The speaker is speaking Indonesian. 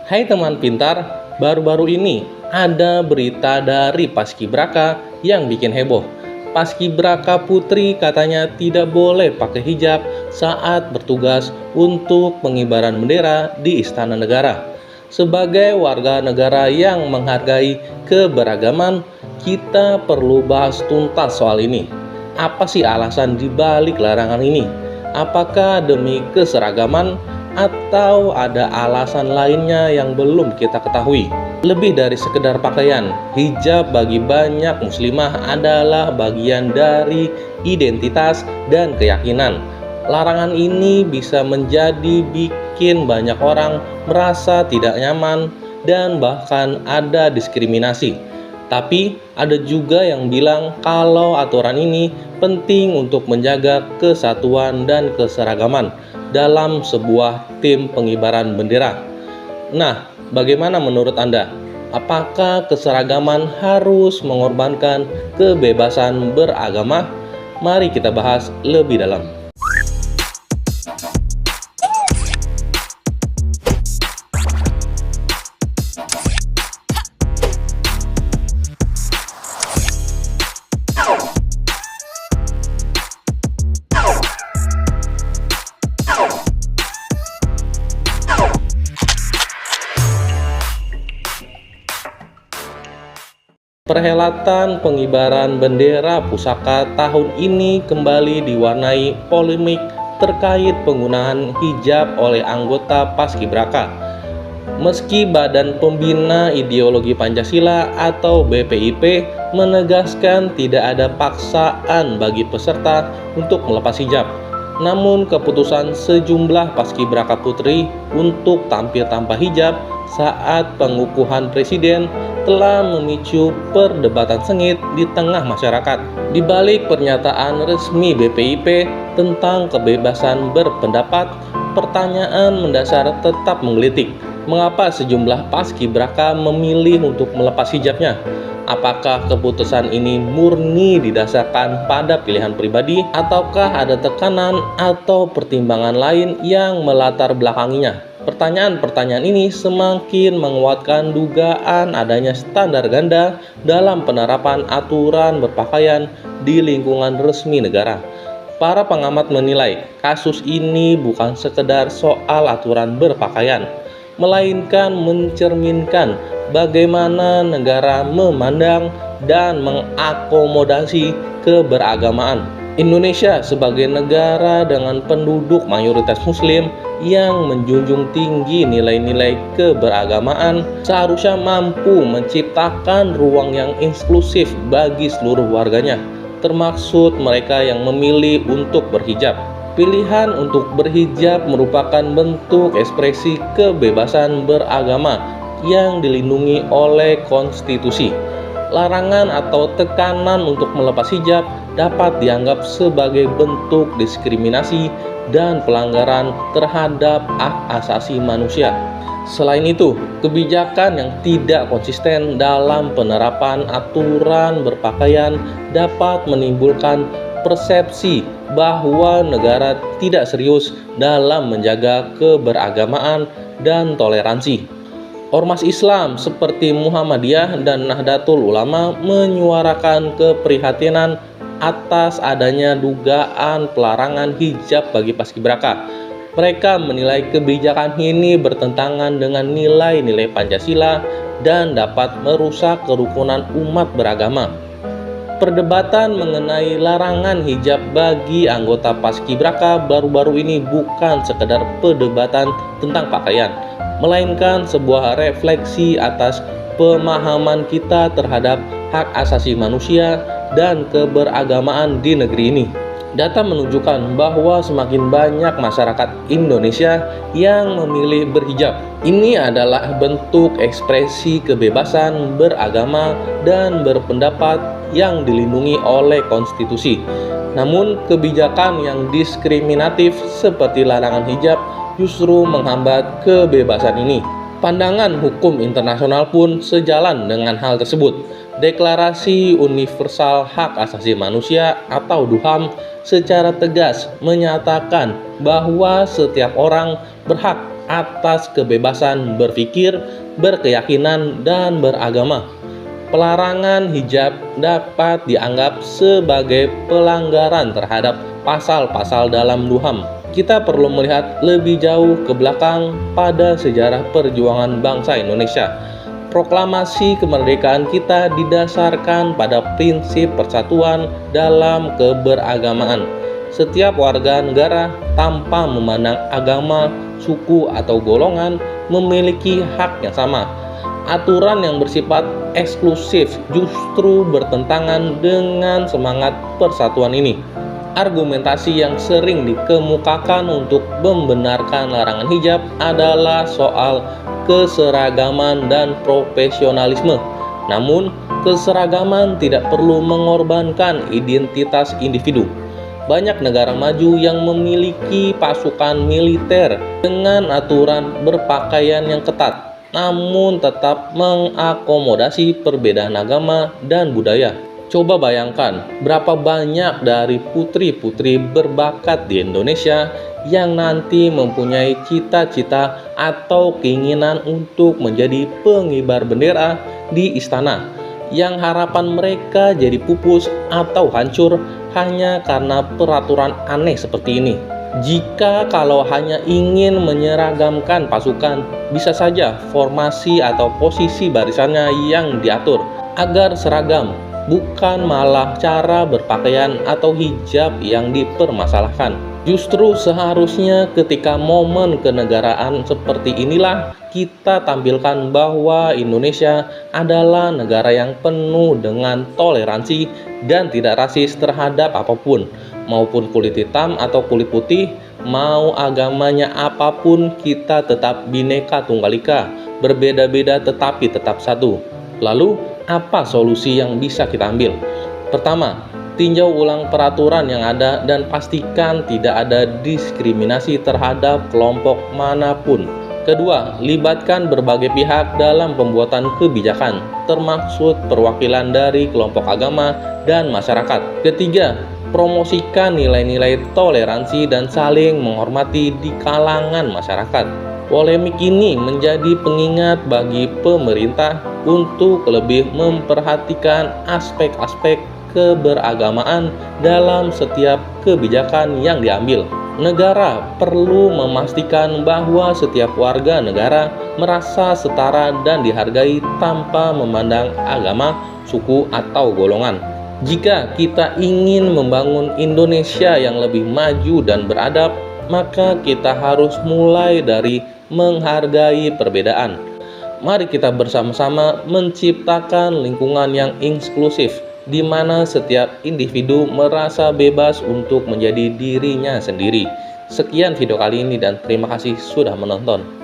Hai teman pintar, baru-baru ini ada berita dari Paskibraka yang bikin heboh. Paskibraka putri katanya tidak boleh pakai hijab saat bertugas untuk pengibaran bendera di Istana Negara. Sebagai warga negara yang menghargai keberagaman, kita perlu bahas tuntas soal ini. Apa sih alasan dibalik larangan ini? Apakah demi keseragaman atau ada alasan lainnya yang belum kita ketahui? Lebih dari sekedar pakaian, hijab bagi banyak muslimah adalah bagian dari identitas dan keyakinan. Larangan ini bisa menjadi bikin banyak orang merasa tidak nyaman dan bahkan ada diskriminasi. Tapi ada juga yang bilang kalau aturan ini penting untuk menjaga kesatuan dan keseragaman dalam sebuah tim pengibaran bendera. Nah, bagaimana menurut Anda? Apakah keseragaman harus mengorbankan kebebasan beragama? Mari kita bahas lebih dalam. Perhelatan pengibaran bendera pusaka tahun ini kembali diwarnai polemik terkait penggunaan hijab oleh anggota Paskibraka. Meski Badan Pembina Ideologi Pancasila atau BPIP menegaskan tidak ada paksaan bagi peserta untuk melepas hijab, namun keputusan sejumlah Paskibraka putri untuk tampil tanpa hijab saat pengukuhan presiden telah memicu perdebatan sengit di tengah masyarakat. Di balik pernyataan resmi BPIP tentang kebebasan berpendapat, pertanyaan mendasar tetap menggelitik. Mengapa sejumlah Paskibraka memilih untuk melepas hijabnya? Apakah keputusan ini murni didasarkan pada pilihan pribadi, ataukah ada tekanan atau pertimbangan lain yang melatar belakanginya? Pertanyaan-pertanyaan ini semakin menguatkan dugaan adanya standar ganda dalam penerapan aturan berpakaian di lingkungan resmi negara. Para pengamat menilai kasus ini bukan sekedar soal aturan berpakaian, melainkan mencerminkan bagaimana negara memandang dan mengakomodasi keberagamaan. Indonesia sebagai negara dengan penduduk mayoritas muslim yang menjunjung tinggi nilai-nilai keberagamaan seharusnya mampu menciptakan ruang yang inklusif bagi seluruh warganya, termasuk mereka yang memilih untuk berhijab. Pilihan untuk berhijab merupakan bentuk ekspresi kebebasan beragama yang dilindungi oleh konstitusi. Larangan atau tekanan untuk melepas hijab dapat dianggap sebagai bentuk diskriminasi dan pelanggaran terhadap hak asasi manusia. Selain itu, kebijakan yang tidak konsisten dalam penerapan aturan berpakaian dapat menimbulkan persepsi bahwa negara tidak serius dalam menjaga keberagamaan dan toleransi. Ormas Islam seperti Muhammadiyah dan Nahdlatul Ulama menyuarakan keprihatinan atas adanya dugaan pelarangan hijab bagi Paskibraka. Mereka menilai kebijakan ini bertentangan dengan nilai-nilai Pancasila dan dapat merusak kerukunan umat beragama. Perdebatan mengenai larangan hijab bagi anggota Paskibraka baru-baru ini bukan sekedar perdebatan tentang pakaian, melainkan sebuah refleksi atas pemahaman kita terhadap hak asasi manusia dan keberagamaan di negeri ini. Data menunjukkan bahwa semakin banyak masyarakat Indonesia yang memilih berhijab. Ini adalah bentuk ekspresi kebebasan beragama dan berpendapat yang dilindungi oleh konstitusi. Namun, kebijakan yang diskriminatif seperti larangan hijab justru menghambat kebebasan ini. Pandangan hukum internasional pun sejalan dengan hal tersebut. Deklarasi Universal Hak Asasi Manusia atau DUHAM secara tegas menyatakan bahwa setiap orang berhak atas kebebasan berpikir, berkeyakinan, dan beragama. Pelarangan hijab dapat dianggap sebagai pelanggaran terhadap pasal-pasal dalam DUHAM. Kita perlu melihat lebih jauh ke belakang pada sejarah perjuangan bangsa Indonesia. Proklamasi kemerdekaan kita didasarkan pada prinsip persatuan dalam keberagamaan. Setiap warga negara tanpa memandang agama, suku, atau golongan memiliki hak yang sama. Aturan yang bersifat eksklusif justru bertentangan dengan semangat persatuan ini. Argumentasi yang sering dikemukakan untuk membenarkan larangan hijab adalah soal keseragaman dan profesionalisme. Namun, keseragaman tidak perlu mengorbankan identitas individu. Banyak negara maju yang memiliki pasukan militer dengan aturan berpakaian yang ketat, namun tetap mengakomodasi perbedaan agama dan budaya. Coba bayangkan berapa banyak dari putri-putri berbakat di Indonesia yang nanti mempunyai cita-cita atau keinginan untuk menjadi pengibar bendera di istana, yang harapan mereka jadi pupus atau hancur hanya karena peraturan aneh seperti ini. Jika kalau hanya ingin menyeragamkan pasukan, bisa saja formasi atau posisi barisannya yang diatur agar seragam, bukan malah cara berpakaian atau hijab yang dipermasalahkan. Justru seharusnya ketika momen kenegaraan seperti inilah kita tampilkan bahwa Indonesia adalah negara yang penuh dengan toleransi dan tidak rasis terhadap apapun, maupun kulit hitam atau kulit putih, mau agamanya apapun, kita tetap Bhinneka Tunggal Ika, berbeda-beda tetapi tetap satu. Lalu, apa solusi yang bisa kita ambil? Pertama, tinjau ulang peraturan yang ada dan pastikan tidak ada diskriminasi terhadap kelompok manapun. Kedua, libatkan berbagai pihak dalam pembuatan kebijakan, termaksud perwakilan dari kelompok agama dan masyarakat. Ketiga, promosikan nilai-nilai toleransi dan saling menghormati di kalangan masyarakat. Polemik ini menjadi pengingat bagi pemerintah untuk lebih memperhatikan aspek-aspek keberagamaan dalam setiap kebijakan yang diambil. Negara perlu memastikan bahwa setiap warga negara merasa setara dan dihargai tanpa memandang agama, suku, atau golongan. Jika kita ingin membangun Indonesia yang lebih maju dan beradab, maka kita harus mulai dari menghargai perbedaan. Mari kita bersama-sama menciptakan lingkungan yang inklusif, di mana setiap individu merasa bebas untuk menjadi dirinya sendiri. Sekian video kali ini dan terima kasih sudah menonton.